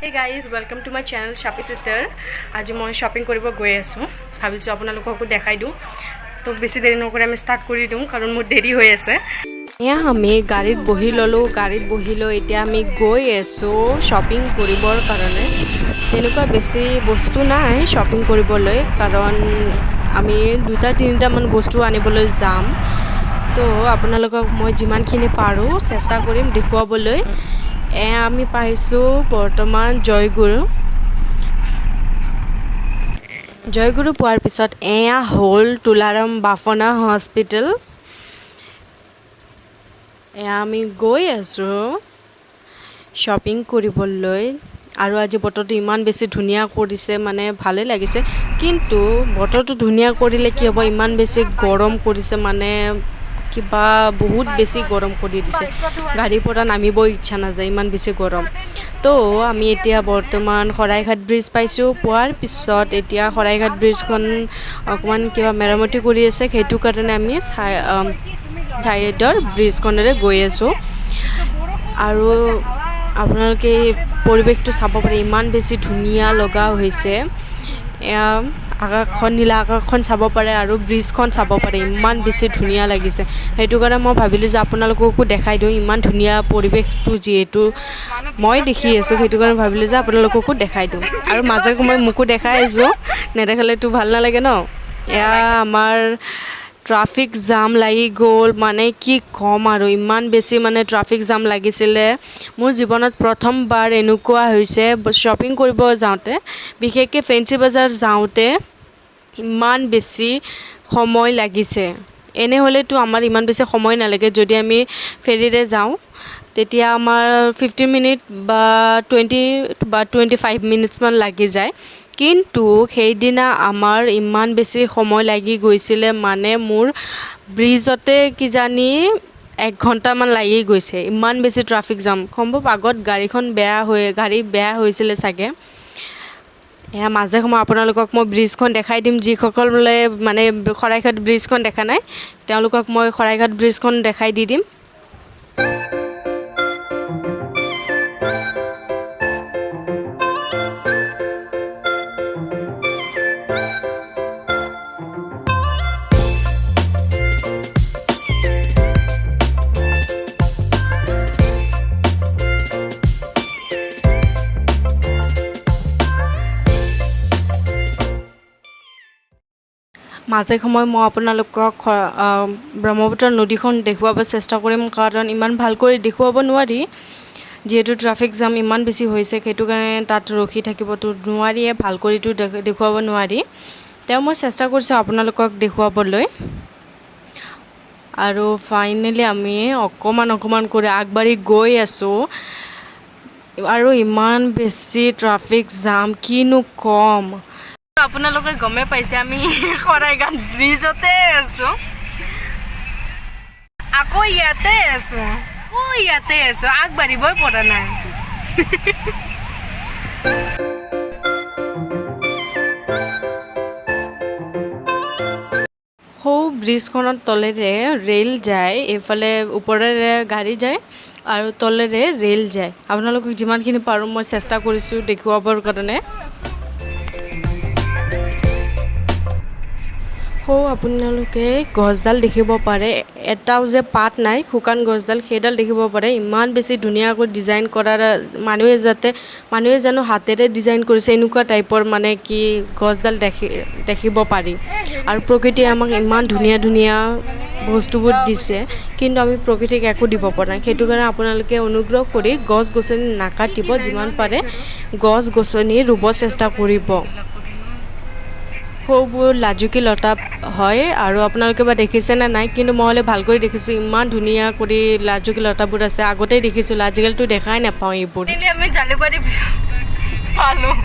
Hey guys, welcome to my channel Shoppy Sister. আজি মই shopping কৰিব গৈ আছো ভাবিছো আপোনালোককো দেখাই দিও তো বেছি দেৰি নকৰি আমি স্টাৰ্ট কৰি দিও কাৰণ মোৰ দেৰি হৈ আছে এয়া আমি গাড়ীত বহি ললো এতিয়া আমি গৈ আছো শপিং কৰিবৰ কাৰণে তেনেকুৱা বেছি বস্তু নাই শপিং কৰিবলৈ কাৰণ আমি দুটা তিনিটা মান বস্তু আনিবলৈ যাম তো আপোনালোকক মই যিমানখিনি পাৰো চেষ্টা কৰিম দেখুৱাবলৈ আমি পাইছো বৰ্তমান জয়গুৰু পোৱাৰ পিছত এয়া হ'ল তুলাৰাম বাফনা হস্পিটেল আমি গৈ আছো শপিং কৰিবলৈ আৰু আজি বতৰটো ইমান বেছি ধুনীয়া কৰিছে মানে ভালে লাগিছে কিন্তু বতৰটো ধুনীয়া কৰিলে কি হ'ব ইমান বেছি গৰম কৰিছে মানে কিবা বহুত বেছি গৰম কৰি দিছে গাড়ীৰ পৰা নামিব ইচ্ছা নাযায় ইমান বেছি গৰম তো আমি এতিয়া বৰ্তমান শৰাইঘাট ব্ৰিজ পাইছো পোৱাৰ পিছত এতিয়া শৰাইঘাট ব্ৰিজখন অকমান কিবা মেৰামতি কৰি আছে সেইটো কাৰণে আমি ছাইডৰ ব্ৰিজখনেৰে গৈ আছো আৰু আপোনালোকে পৰিৱেশটো চাব পাৰে ইমান বেছি ধুনীয়া লগা হৈছে আকাশখন নীলা আকাশখন চাব পাৰে আৰু ব্ৰিজখন চাব পাৰে ইমান বেছি ধুনীয়া লাগিছে সেইটো কাৰণে মই ভাবিলো যে আপোনালোককো দেখাই দিওঁ ইমান ধুনীয়া পৰিৱেশটো যিহেতু মই দেখি আছো সেইটো কাৰণে ভাবিলো যে আপোনালোককো দেখাই দিওঁ আৰু মাজে সময়ে মোকো দেখাই আছো নেদেখালেতো ভাল নালাগে ন এয়া আমাৰ ট্ৰাফিক জাম লাগি গ'ল মানে কি কম আৰু ইমান বেছি মানে ট্ৰাফিক জাম লাগিছিলে মোৰ জীৱনত প্ৰথমবাৰ এনেকুৱা হৈছে শপিং কৰিব যাওঁতে বিশেষকৈ ফেন্সি বজাৰ যাওঁতে ইমান বেছি সময় লাগিছে এনে হ'লেতো আমাৰ ইমান বেছি সময় নালাগে যদি আমি ফেৰীৰে যাওঁ তেতিয়া আমাৰ 15 মিনিট বা 20 বা 25 মিনিটছ মান লাগি যায় কিন্তু সেইদিনা আমাৰ ইমান বেছি সময় লাগি গৈছিলে মানে মোৰ ব্ৰিজতে কিজানি 1 ঘণ্টা মান লাগি গৈছে ইমান বেছি ট্ৰাফিক জাম সম্ভৱ আগত গাড়ী বেয়া হৈছিলে চাগে এয়া মাজে সময় আপোনালোকক মই ব্ৰিজখন দেখাই দিম যিসকলে মানে শৰাইঘাট ব্ৰিজখন দেখা নাই তেওঁলোকক মই শৰাইঘাট ব্ৰিজখন দেখাই দিম মাজে সময় মই আপোনালোকক ব্ৰহ্মপুত্ৰ নদীখন দেখুৱাব চেষ্টা কৰিম কাৰণ ইমান ভালকৈ দেখুৱাব নোৱাৰি যেহেতু ট্ৰাফিক জাম ইমান বেছি হৈছে সেইটো কাৰণে তাত ৰখি থাকিবতো নোৱাৰিয়ে ভালকৈতো দেখুৱাব নোৱাৰি তেওঁ মই চেষ্টা কৰিছোঁ আপোনালোকক দেখুৱাবলৈ আৰু ফাইনেলি আমি অকমান কৰি আগবাঢ়ি গৈ আছোঁ আৰু ইমান বেছি ট্ৰাফিক জাম কিনো কম আপোনালোকে গমে পাইছে আমি শৰাইঘাট ব্ৰিজতে আছো আকৌ ইয়াতে আছো আগবাঢ়িবই পৰা নাই সৌ ব্ৰিজখনৰ তলেৰে ৰেল যায় এইফালে ওপৰেৰে গাড়ী যায় আৰু তলেৰে ৰেল যায় আপোনালোকক যিমানখিনি পাৰোঁ মই চেষ্টা কৰিছোঁ দেখুৱাবৰ কাৰণে আপোনালোকে গছডাল দেখিব পাৰে এটাও যে পাত নাই শুকান গছডাল সেইডাল দেখিব পাৰে ইমান বেছি ধুনীয়াকৈ ডিজাইন কৰাৰ মানুহে জানো হাতেৰে ডিজাইন কৰিছে এনেকুৱা টাইপৰ মানে কি গছডাল দেখিব পাৰি আৰু প্ৰকৃতিয়ে আমাক ইমান ধুনীয়া বস্তুবোৰ দিছে কিন্তু আমি প্ৰকৃতিক একো দিব পৰা নাই সেইটো কাৰণে আপোনালোকে অনুগ্ৰহ কৰি গছ-গছনি নাকাটিব যিমান পাৰে গছ-গছনি ৰুব চেষ্টা কৰিব খুববোৰ লাজুকী লতা হয় আৰু আপোনালোকে বা দেখিছে না নাই কিন্তু মই হলে ভালকৈ দেখিছোঁ ইমান ধুনীয়া কৰি লাজুকী লতাবোৰ আছে আগতেই দেখিছোঁ আজিকালিতো দেখাই নাপাওঁ এইবোৰ আমি জালুকবাৰী পালোঁ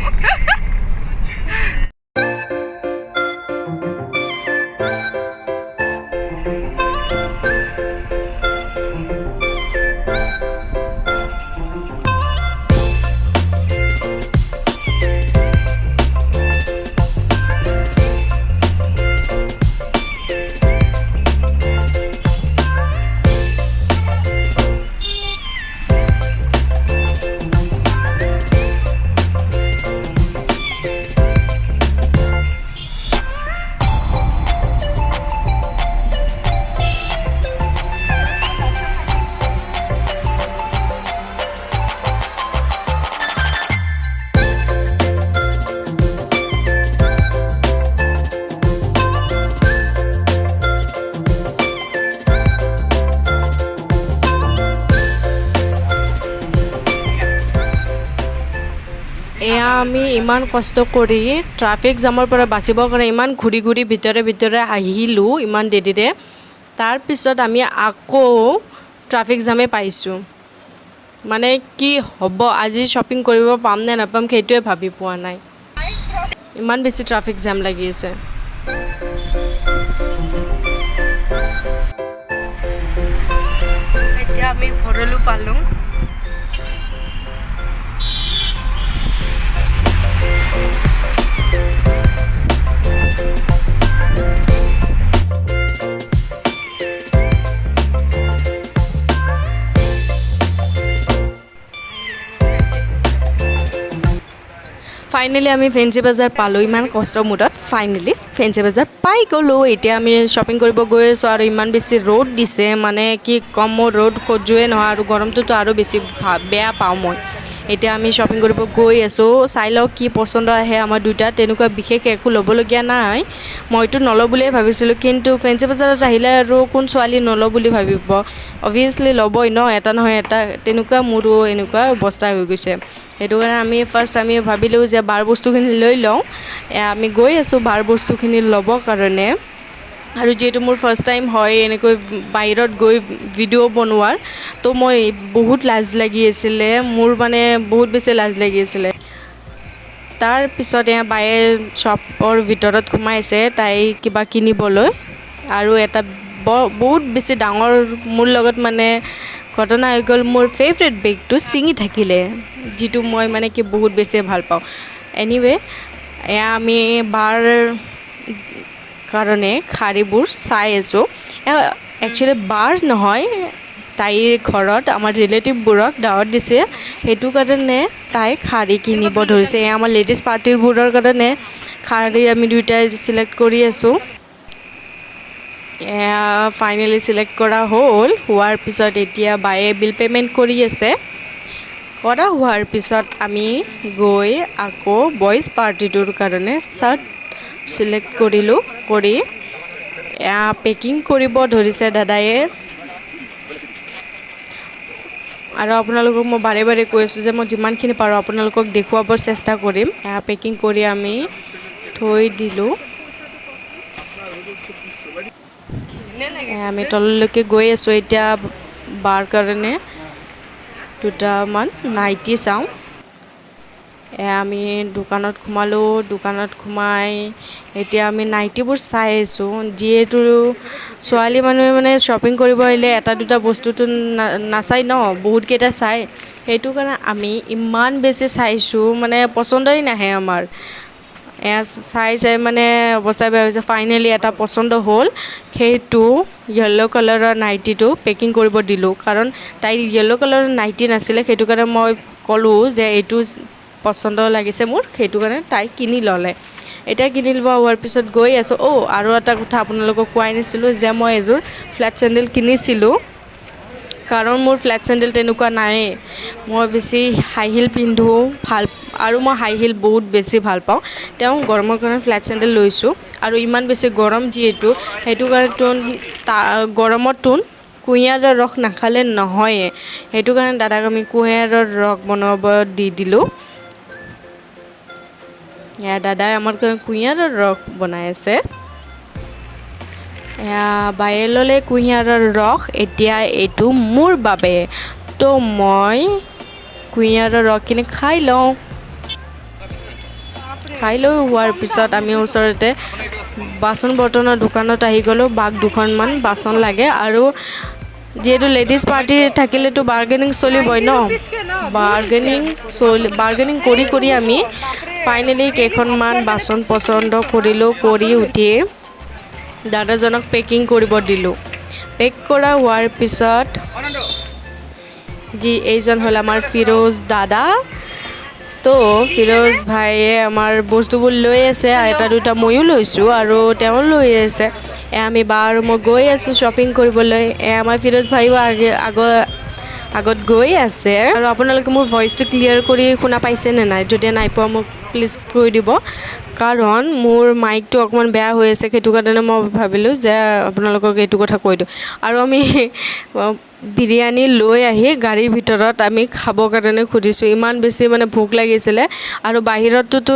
এয়া আমি ইমান কষ্ট কৰি ট্ৰাফিক জামৰ পৰা বাচিবৰ কাৰণে ইমান ঘূৰি ঘূৰি ভিতৰে আহিলোঁ ইমান দেৰিৰে। তাৰপিছত আমি আকৌ ট্ৰাফিক জামে পাইছোঁ। মানে কি হ'ব, আজি শ্বপিং কৰিব পাম নে নাপাম সেইটোৱে ভাবি পোৱা নাই, ইমান বেছি ট্ৰাফিক জাম লাগি আছে। এতিয়া আমি ভৰলু পালোঁ। ফাইনেলি আমি ফেঞ্চি বজাৰ পালোঁ, ইমান কষ্টৰ মূৰত ফাইনেলি ফেঞ্চি বজাৰ পাই গ'লোঁ। এতিয়া আমি শ্বপিং কৰিব গৈ আছোঁ আৰু ইমান বেছি ৰ'দ দিছে, মানে কি ক'ম, মোৰ ৰ'দ সহ্যয়ে নহয় আৰু গৰমটোতো আৰু বেছি বেয়া পাওঁ মই। এতিয়া আমি শ্বপিং কৰিব গৈ আছোঁ, চাই লওঁ কি পচন্দ আহে আমাৰ দুটা। তেনেকুৱা বিশেষ একো ল'বলগীয়া নাই, মইতো নলওঁ বুলিয়ে ভাবিছিলোঁ, কিন্তু ফেঞ্চি বজাৰত আহিলে আৰু কোন ছোৱালী নলওঁ বুলি ভাবিব, অভিয়াছলি ল'বই ন, এটা নহয় এটা। তেনেকুৱা মোৰো এনেকুৱা অৱস্থা হৈ গৈছে। সেইটো কাৰণে আমি ভাবিলোঁ যে বাৰ বস্তুখিনি লৈ লওঁ। আমি গৈ আছোঁ বাৰ বস্তুখিনি ল'বৰ কাৰণে। আৰু যিহেতু মোৰ ফাৰ্ষ্ট টাইম হয় এনেকৈ বাহিৰত গৈ ভিডিঅ' বনোৱাৰ, তো মই বহুত লাজ লাগি আছিলে, মোৰ মানে বহুত বেছি লাজ লাগি আছিলে। তাৰপিছত বায়ে শ্বপৰ ভিতৰত সোমাইছে তাই কিবা কিনিবলৈ, আৰু এটা বহুত বেছি ডাঙৰ মোৰ লগত মানে ঘটনা হৈ গ'ল। মোৰ ফেভৰেট বেগটো ছিঙি থাকিলে, যিটো মই মানে কি বহুত বেছি ভাল পাওঁ। এনিৱে আমি বাৰ কাৰণে শাড়ীবোৰ চাই আছোঁ। একচুৱেলি বাৰ নহয়, তাইৰ ঘৰত আমাৰ ৰিলেটিভবোৰক দাৱত দিছে, সেইটো কাৰণে তাই শাড়ী কিনিব ধৰিছে। আমাৰ লেডিজ পাৰ্টিবোৰৰ কাৰণে শাড়ী আমি দুয়োটাই চিলেক্ট কৰি আছোঁ। ফাইনেলি চিলেক্ট কৰা হোৱাৰ পিছত এতিয়া বায়ে বিল পে'মেণ্ট কৰি আছে। কৰা হোৱাৰ পিছত আমি গৈ আকৌ বইজ পাৰ্টিটোৰ কাৰণে চাৰ্ট চিলেক্ট কৰিলোঁ। কৰি পেকিং কৰিব ধৰিছে দাদায়ে। আৰু আপোনালোকক মই বাৰে বাৰে কৈ আছোঁ যে মই যিমানখিনি পাৰোঁ আপোনালোকক দেখুৱাবৰ চেষ্টা কৰিম। পেকিং কৰি আমি থৈ দিলোঁ। আমি তললৈকে গৈ আছোঁ এতিয়া বাৰ কাৰণে দুটামান নাইটি চাওঁ। আমি দোকানত সোমালোঁ, দোকানত সোমাই এতিয়া আমি নাইটিবোৰ চাই আছোঁ। যিহেতু ছোৱালী মানুহে মানে শ্বপিং কৰিব আহিলে এটা দুটা বস্তুটো নাচায় ন, বহুতকেইটা চায়। সেইটো কাৰণে আমি ইমান বেছি চাইছোঁ, মানে পচন্দই নাহে আমাৰ। চাই মানে অৱস্থা বেয়া হৈছে। ফাইনেলি এটা পচন্দ হ'ল, সেইটো য়েল্ল' কালাৰৰ নাইটিটো পেকিং কৰিব দিলোঁ, কাৰণ তাইৰ য়েল্ল' কালাৰৰ নাইটি নাছিলে। সেইটো কাৰণে মই ক'লোঁ যে এইটো পচন্দ লাগিছে মোৰ, সেইটো কাৰণে তাই কিনি ল'লে। এতিয়া কিনি লোৱা হোৱাৰ পিছত গৈ আছোঁ। আৰু এটা কথা আপোনালোকক কোৱাই নাছিলোঁ যে মই এযোৰ ফ্লেট চেণ্ডেল কিনিছিলোঁ, কাৰণ মোৰ ফ্লেট চেণ্ডেল তেনেকুৱা নায়েই। মই বেছি হাই হিল পিন্ধোঁ, আৰু মই হাই হিল বহুত বেছি ভাল পাওঁ। তেওঁ গৰমৰ কাৰণে ফ্লেট চেণ্ডেল লৈছোঁ, আৰু ইমান বেছি গৰম যিহেতু, সেইটো কাৰণে গৰমতো কুঁহিয়াৰৰ ৰস নাখালে নহয়ে। সেইটো কাৰণে দাদাক আমি কুঁহিয়াৰৰ ৰস বনাব দি দিলোঁ। দাদাই আমাৰ কাৰণে কুঁহিয়াৰৰ ৰস বনাই আছে। বায়ে ল'লে কুঁহিয়াৰৰ ৰস। এতিয়া এইটো মোৰ বাবে, তো মই কুঁহিয়াৰৰ ৰসখিনি খাই লওঁ। খাই লৈ হোৱাৰ পিছত আমি ওচৰতে বাচন বৰ্তনৰ দোকানত আহি গ'লোঁ। বাক দুখনমান বাচন লাগে, আৰু যিহেতু লেডিজ পাৰ্টি থাকিলেতো বাৰ্গেনিং চলিবই ন। বাৰ্গেনিং কৰি আমি ফাইনেলি কেইখনমান বাচন পচন্দ কৰিলোঁ। কৰি উঠি দাদাজনক পেকিং কৰিব দিলোঁ। পেক কৰা হোৱাৰ পিছত এইজন হ'ল আমাৰ ফিৰোজ দাদা। তো ফিৰোজ ভাইয়ে আমাৰ বস্তুবোৰ লৈ আছে, এটা দুটা ময়ো লৈছোঁ আৰু তেওঁ লৈ আছে। আমি বা আৰু মই গৈ আছোঁ শ্বপিং কৰিবলৈ। আমাৰ ফিৰোজ ভাইও আগত গৈ আছে আৰু আপোনালোকে মোৰ ভইচটো ক্লিয়াৰ কৰি শুনা পাইছেনে নাই যদি নাই পোৱা মোক প্লিজ কৈ দিব কাৰণ মোৰ মাইকটো অকণমান বেয়া হৈ আছে সেইটো কাৰণে মই ভাবিলোঁ যে আপোনালোকক এইটো কথা কৈ দিওঁ আৰু আমি বিৰিয়ানী লৈ আহি গাড়ীৰ ভিতৰত আমি খাবৰ কাৰণে খুজিছোঁ ইমান বেছি মানে ভোক লাগিছিলে আৰু বাহিৰততো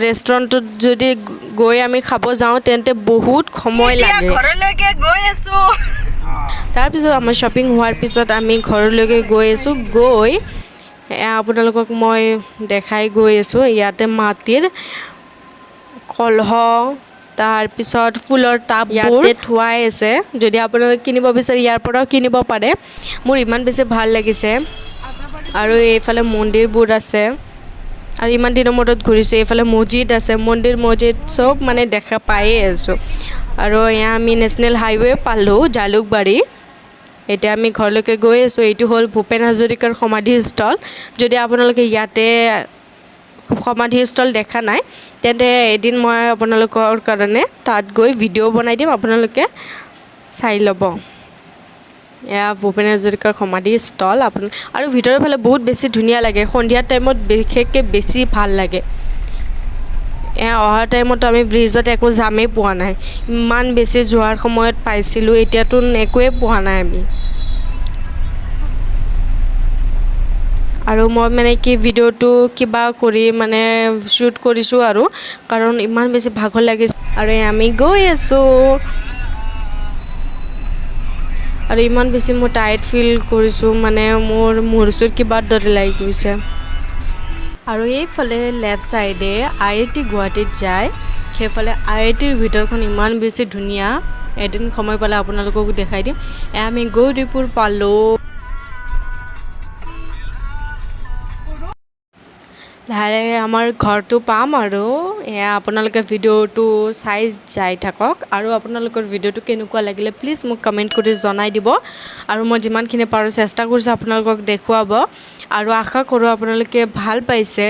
ৰেষ্টুৰেণ্টত যদি গৈ আমি খাব যাওঁ তেন্তে বহুত সময় লাগে ঘৰলৈকে গৈ আছোঁ তাৰপিছত আমাৰ শ্বপিং হোৱাৰ পিছত আমি ঘৰলৈকে গৈ আছোঁ গৈ আপোনালোকক মই দেখাই গৈ আছোঁ ইয়াতে মাটিৰ কলহ তাৰপিছত ফুলৰ টাব ইয়াতে থোৱাই আছে যদি আপোনালোকে কিনিব বিচাৰে ইয়াৰ পৰাও কিনিব পাৰে মোৰ ইমান বেছি ভাল লাগিছে আৰু এইফালে মন্দিৰবোৰ আছে আৰু ইমান দিনৰ মূৰত ঘূৰিছোঁ এইফালে মছজিদ আছে মন্দিৰ মছজিদ চব মানে দেখা পায়ে আছোঁ আৰু এয়া আমি নেশ্যনেল হাইৱে পালোঁ জালুকবাৰী এতিয়া আমি ঘৰলৈকে গৈ আছোঁ এইটো হ'ল ভূপেন হাজৰিকাৰ সমাধিস্থল যদি আপোনালোকে ইয়াতে সমাধিস্থল দেখা নাই তেন্তে এদিন মই আপোনালোকৰ কাৰণে তাত গৈ ভিডিঅ' বনাই দিম আপোনালোকে চাই ল'ব এয়া ভূপেন হাজৰিকাৰ সমাধিস্থল আৰু ভিতৰৰ ফালে বহুত বেছি ধুনীয়া লাগে সন্ধিয়া টাইমত বিশেষকৈ বেছি ভাল লাগে এয়া অহা টাইমতো আমি ব্ৰিজত একো জামেই পোৱা নাই ইমান বেছি যোৱাৰ সময়ত পাইছিলোঁ এতিয়াতো একোৱেই পোৱা নাই আমি আৰু মই মানে কি ভিডিঅ'টো কিবা কৰি মানে শ্বুট কৰিছোঁ আৰু কাৰণ ইমান বেছি ভাগৰ লাগিছে আৰু আমি গৈ আছোঁ আৰু ইমান বেছি মই টায়াৰ্ড ফিল কৰিছোঁ মানে মোৰ মূৰ-চুৰ কিবা দৰে লাগি গৈছে আৰু এইফালে লেফ্ট ছাইডে IIT গুৱাহাটীত যায় সেইফালে IITৰ ভিতৰখন ইমান বেছি ধুনীয়া এদিন সময় পালে আপোনালোকক দেখাই দিম আমি গৌৰীপুৰ পালোঁ লাহে লাহে আমাৰ ঘৰটো পাম আৰু এয়া আপোনালোকে ভিডিঅ'টো চাই যাই থাকক আৰু আপোনালোকৰ ভিডিঅ'টো কেনেকুৱা লাগিলে প্লিজ মোক কমেণ্ট কৰি জনাই দিব আৰু মই যিমানখিনি পাৰোঁ চেষ্টা কৰিছোঁ আপোনালোকক দেখুৱাব আৰু আশা কৰোঁ আপোনালোকে ভাল পাইছে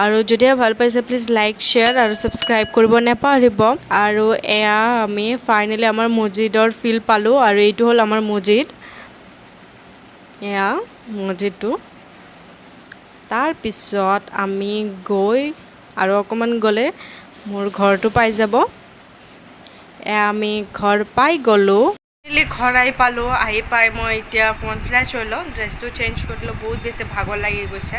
আৰু যদিহে ভাল পাইছে প্লিজ লাইক শ্বেয়াৰ আৰু ছাবস্ক্ৰাইব কৰিব নাপাহৰিব আৰু এয়া আমি ফাইনেলি আমাৰ মছজিদৰ ফিল পালোঁ আৰু এইটো হ'ল আমাৰ মছজিদ এয়া মছজিদটো তাৰপিছত আমি গৈ আৰু অকণমান গ'লে মোৰ ঘৰটো পাই যাব আমি ঘৰ পাই গ'লোঁ ঘৰ আহি পাই মই এতিয়া অকণমান ফ্ৰেছ হৈ লওঁ ড্ৰেছটো চেঞ্জ কৰি লওঁ বহুত বেছি ভাগৰ লাগি গৈছে